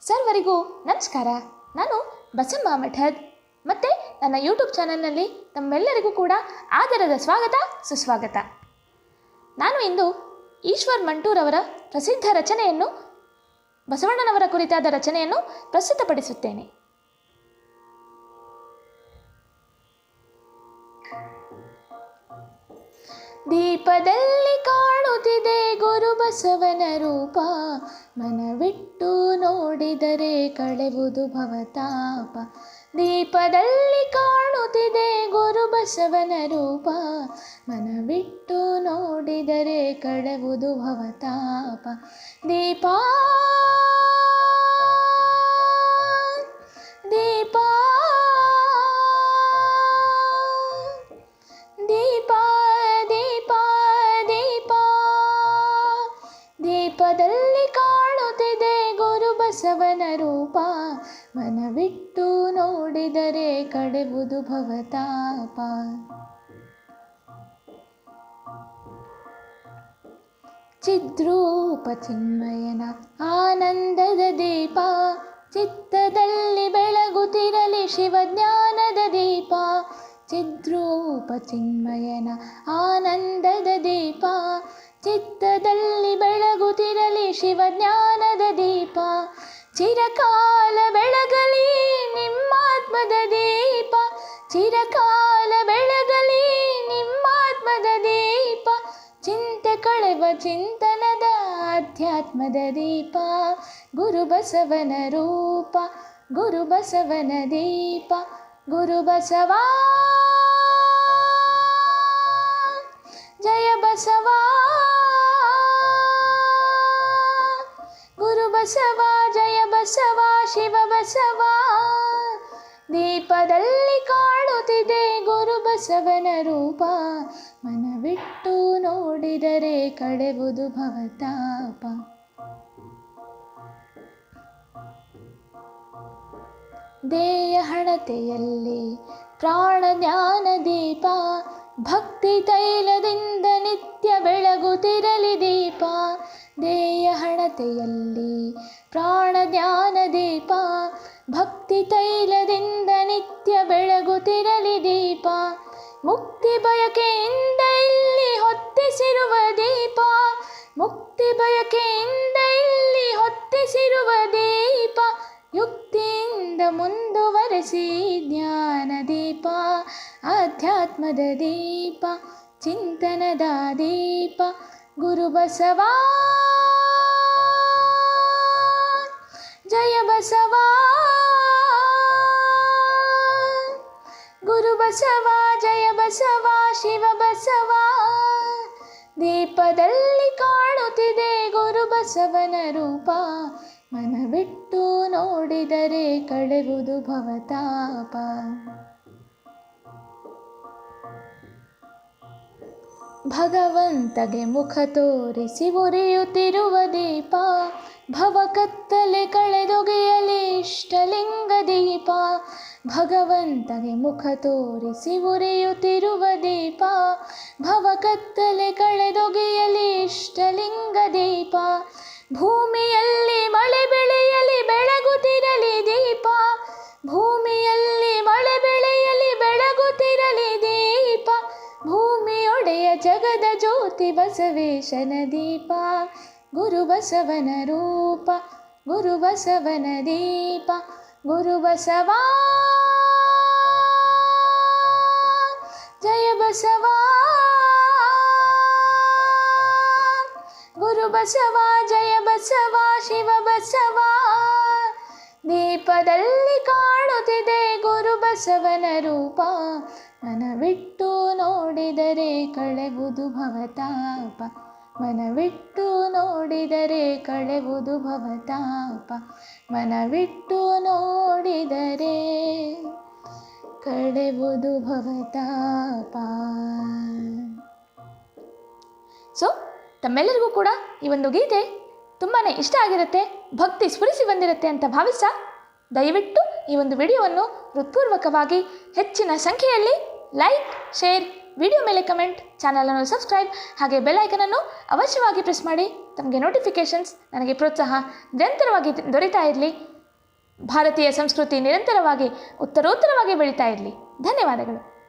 ಸರ್ವರಿಗೂ ನಮಸ್ಕಾರ. ನಾನು ಬಸಮ್ಮ ಮಠದ್ ಮತ್ತು ನನ್ನ ಯೂಟ್ಯೂಬ್ ಚಾನಲ್ನಲ್ಲಿ ತಮ್ಮೆಲ್ಲರಿಗೂ ಕೂಡ ಆದರದ ಸ್ವಾಗತ ಸುಸ್ವಾಗತ. ನಾನು ಇಂದು ಈಶ್ವರ್ ಮಂಟೂರವರ ಪ್ರಸಿದ್ಧ ರಚನೆಯನ್ನು ಬಸವಣ್ಣನವರ ಕುರಿತಾದ ರಚನೆಯನ್ನು ಪ್ರಸ್ತುತಪಡಿಸುತ್ತೇನೆ. ದೀಪದಲ್ಲಿ ಕಾಣುತ್ತಿದೆ ಗುರು ಬಸವನ ರೂಪ, ಮನವಿಟ್ಟು ನೋಡಿದರೆ ಕಳೆವುದು ಭವತಾಪ. ದೀಪದಲ್ಲಿ ಕಾಣುತ್ತಿದೆ ಗುರು ಬಸವನ ರೂಪ, ಮನವಿಟ್ಟು ನೋಡಿದರೆ ಕಳೆವುದು ಭವತಾಪ. ದೀಪ ದೀಪ ದೀಪ ದೀಪ ದೀಪ ದೀಪದಲ್ಲಿ ಕಾಣುತ್ತಿದೆ ಗುರು ಬಸವನ ರೂಪ, ಮನವಿಟ್ಟು ನೋಡಿದರೆ ಕಳೆವುದು ಭವತಾಪ. ಚಿದ್ರೂಪ ಚಿನ್ಮಯನ ಆನಂದದ ದೀಪ, ಚಿತ್ತದಲ್ಲಿ ಬೆಳಗುತ್ತಿರಲಿ ಶಿವಜ್ಞಾನದ ದೀಪ. ಚಿದ್ರೂಪ ಚಿನ್ಮಯನ ಆನಂದದ ದೀಪ, ಚಿತ್ತದಲ್ಲಿ ಬೆಳಗುತ್ತಿರಲಿ ಶಿವಜ್ಞಾನದ ದೀಪ. ಚಿರಕಾಲ ಬೆಳಗಲಿ ನಿಮ್ಮಾತ್ಮದ ದೀಪ, ಚಿರಕಾಲ ಬೆಳಗಲಿ ನಿಮ್ಮಾತ್ಮದ ದೀಪ. ಚಿಂತೆ ಕಳೆವ ಚಿಂತನದ ಅಧ್ಯಾತ್ಮದ ದೀಪ, ಗುರು ಬಸವನ ರೂಪ, ಗುರು ಬಸವನ ದೀಪ. ಗುರು ಬಸವ ಜಯ ಬಸವ, ಗುರು ಬಸವ ಜಯ ಬಸವ, ಶಿವ ಬಸವ. ದೀಪದಲ್ಲಿ ಕಾಣುತ್ತಿದೆ ಗುರು ಬಸವನ ರೂಪ, ಮನವಿಟ್ಟು ನೋಡಿದರೆ ಕಳೆವುದು ಭವತಾಪ. ದೇಯ ಹಣತೆಯಲ್ಲಿ ಪ್ರಾಣ ಜ್ಞಾನ ದೀಪ, ಭಕ್ತಿ ತೈಲದಿಂದ ನಿತ್ಯ ಬೆಳಗುತ್ತಿರಲಿ ದೀಪ. ದೇಯ ಹಣತೆಯಲ್ಲಿ ಪ್ರಾಣ ಜ್ಞಾನ ದೀಪ, ಭಕ್ತಿ ತೈಲದಿಂದ ನಿತ್ಯ ಬೆಳಗುತ್ತಿರಲಿ ದೀಪ. ಮುಕ್ತಿ ಬಯಕೆಯಿಂದ ಇಲ್ಲಿ ಹೊತ್ತಿಸಿರುವ ದೀಪ, ಮುಕ್ತಿ ಬಯಕೆಯಿಂದ ಇಲ್ಲಿ ಹೊತ್ತಿಸಿರುವ ದೀಪ. ಯುಕ್ತಿಯಿಂದ ಮುಂದುವರೆಸಿ ಜ್ಞಾನ ದೀಪ, ಆಧ್ಯಾತ್ಮದ ದೀಪ, ಚಿಂತನದ ದೀಪ. ಗುರು ಬಸವ ಜಯ ಬಸವ, ಗುರು ಬಸವ ಜಯ ಬಸವ, ಶಿವ ಬಸವ. ದೀಪದಲ್ಲಿ ಕಾಣುತ್ತಿದೆ ಗುರು ಬಸವನ ರೂಪ, ಮನವಿಟ್ಟು ನೋಡಿದರೆ ಕಳೆವುದು ಭವತಾಪ. ಭಗವಂತಗೆ ಮುಖ ತೋರಿಸಿ ಉರಿಯುತ್ತಿರುವ ದೀಪ, ಭವ ಕತ್ತಲೆ ಕಳೆದೊಗೆಯಲಿ ಇಷ್ಟಲಿಂಗ ದೀಪ. ಭಗವಂತಗೆ ಮುಖ ತೋರಿಸಿ ಉರಿಯುತ್ತಿರುವ ದೀಪ, ಭವ ಕತ್ತಲೆ ಕಳೆದೊಗೆಯಲಿ ಇಷ್ಟಲಿಂಗ ದೀಪ. ಭೂಮಿಯಲ್ಲಿ ಮಳೆ ಬೆಳೆಯಲಿ ಬೆಳಗುತ್ತಿರಲಿ ದೀಪ, ಭೂಮಿಯಲ್ಲಿ ಮಳೆ ಬೆಳೆಯಲಿ ಬೆಳಗುತ್ತಿರಲಿ ದೀಪ. ಭೂಮಿಯೊಡೆಯ ಜಗದ ಜ್ಯೋತಿ ಬಸವೇಶನ ದೀಪ, ಗುರು ಬಸವನ ರೂಪ, ಗುರು ಬಸವನ ದೀಪ. ಗುರು ಬಸವ ಜಯ ಬಸವ, ಗುರು ಬಸವ ಜಯ ಬಸವ, ಶಿವ ಬಸವ. ದೀಪದಲ್ಲಿ ಕಾಣುತ್ತಿದೆ ಗುರು ಬಸವನ ರೂಪ, ಮನವಿಟ್ಟು ನೋಡಿದರೆ ಕಳೆವುದು ಭವತಾಪ. ಮನವಿಟ್ಟು ನೋಡಿದರೆ ಕಳೆವುದು ಭವತಾಪ, ಮನವಿಟ್ಟು ನೋಡಿದರೆ ಕಳೆವುದು ಭವತಾಪ. ಸೊ ತಮ್ಮೆಲ್ಲರಿಗೂ ಕೂಡ ಈ ಒಂದು ಗೀತೆ ತುಂಬಾ ಇಷ್ಟ ಆಗಿರುತ್ತೆ, ಭಕ್ತಿ ಸ್ಫುರಿಸಿ ಬಂದಿರುತ್ತೆ ಅಂತ ಭಾವಿಸ ದಯವಿಟ್ಟು ಈ ಒಂದು ವಿಡಿಯೋವನ್ನು ಹೃತ್ಪೂರ್ವಕವಾಗಿ ಹೆಚ್ಚಿನ ಸಂಖ್ಯೆಯಲ್ಲಿ ಲೈಕ್, ಶೇರ್, ವಿಡಿಯೋ ಮೇಲೆ ಕಮೆಂಟ್, ಚಾನಲನ್ನು ಸಬ್ಸ್ಕ್ರೈಬ್, ಹಾಗೆ ಬೆಲ್ ಐಕನನ್ನು ಅವಶ್ಯವಾಗಿ ಪ್ರೆಸ್ ಮಾಡಿ. ತಮಗೆ ನೋಟಿಫಿಕೇಷನ್ಸ್ ನನಗೆ ಪ್ರೋತ್ಸಾಹ ನಿರಂತರವಾಗಿ ದೊರೀತಾ ಇರಲಿ. ಭಾರತೀಯ ಸಂಸ್ಕೃತಿ ನಿರಂತರವಾಗಿ ಉತ್ತರೋತ್ತರವಾಗಿ ಬೆಳೀತಾ ಇರಲಿ. ಧನ್ಯವಾದಗಳು.